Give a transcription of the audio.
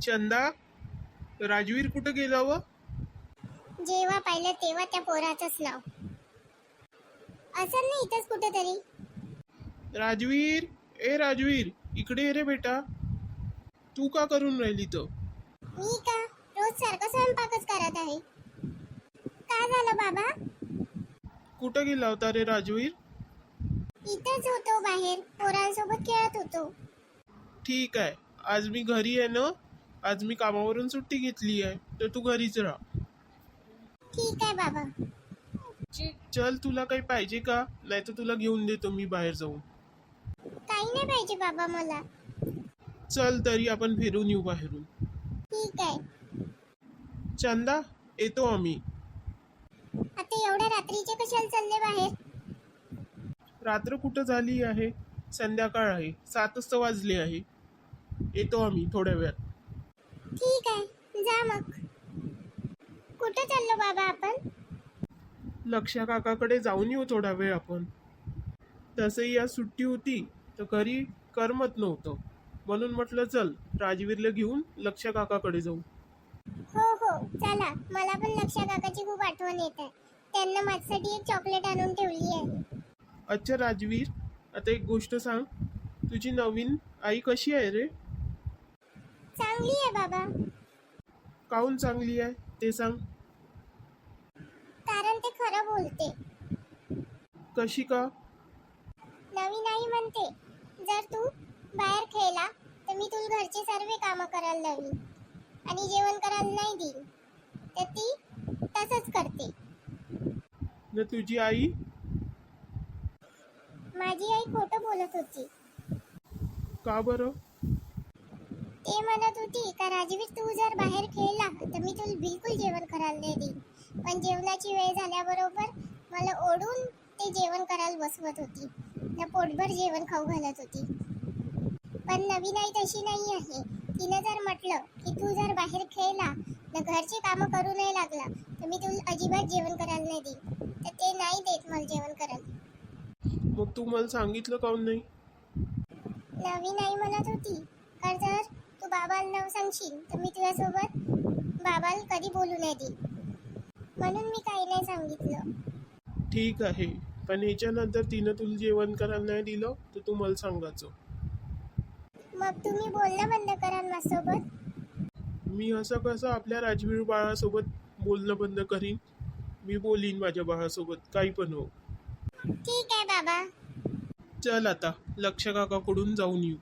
चंदा, राजवीर कुठं गेला व? जेव्हा पाहिलं तेव्हा त्या पोराचंच नाव असं नाही, इथंच कुठेतरी. राजवीर, ए राजवीर, इकडे ये रे बेटा. तू का करून राहिली तर? मी का रोज सारखं स्वयंपाकच करत आहे. का झालं बाबा? कुठं गेला होता रे राजवीर? इथंच होतो, बाहेर पोरांसोबत खेळत होतो. ठीक आहे, आज मी घरी आहे ना. आज मी कामावरून सुट्टी घेतली आहे, तर तू घरीच राहा. ठीक आहे बाबा. चल, तुला काही पाहिजे का? नाही तर तुला घेऊन देतो मी बाहेर जाऊन. काही नाही पाहिजे बाबा मला. चल तरी आपण फिरून येऊ बाहेरून. ठीक आहे. चंदा, येतो आम्ही. आता एवढ्या रात्रीचे कशाला चालले बाहेर? रात्र कुठं झाली आहे? संध्याकाळ आहे, 7 वाजले आहे. येतो आम्ही थोड्या वेळात. ठीक आहे, जा मग. कुठं चाललो बाबा आपण? लक्ष्या काकाकडे जाऊन येऊ थोडा वेळ आपण. तसंही आज सुट्टी होती, तर घरी करमत नव्हतं. म्हणून म्हटलं चल राजवीरला घेऊन लक्ष्या काकाकडे जाऊ. हो हो, चला. मला पण लक्ष्या काकाची खूप आठवण येत आहे. त्यांना माझ्यासाठी एक चॉकलेट आणून ठेवली आहे. अच्छा राजवीर, आता एक गोष्ट सांग, तुझी नवीन आई कशी आहे रे? चांगली आहे बाबा. काहून चांगली आहे ते सांग. कारण ते खरं बोलते. कशी का? नवीन आई म्हणते, जर तू बाहेर खेळला तर मी तुला घरचे सर्व कामं करायला लावीन आणि जेवण करायला नाही देईन. तर ती तसंच करते. न तुझी आई? माझी आई खोटं बोलत होती. का बरं? ते म्हणत होती का राजवीर, तू जर बाहेर खेळला तर मी तुला बिलकुल जेवण करायला नाही देईन. पण जेवणाची वेळ झाल्याबरोबर मला ओढून ते जेवण करायला बसवत होती. ना पोटभर जेवण खाऊ घालत होती. पण नवीन आई तशी नाही आहे. तिनं जर म्हटलं की तू जर बाहेर खेळला ना घरचे कामं करू नाही लागला तर मी तुला अजिबात जेवण करायला नाही देईन. तर ते नाही देत मला जेवण करायला. मग तू मला सांगितलं काहून नाही? नवीन आई म्हणत होती का जर तू बाबाला नाव सांगशील तर मी तुझ्यासोबत बाबाला कधी बोलू नाही देईन. म्हणून मी काही नाही सांगितलं. ठीक आहे, पण ह्याच्यानंतर तिनं तुला जेवण करायला नाही दिलं तर तू मला सांगायचं. मग तुम्ही बोलणं बंद करा माझ्यासोबत. मी असं कसं आपल्या राजवीर बाळासोबत बोलणं बंद करीन? मी बोलीन माझ्या बाळासोबत, काही पण हो. ठीक आहे बाबा. चल आता लक्ष्य काकाकडून जाऊन येऊ.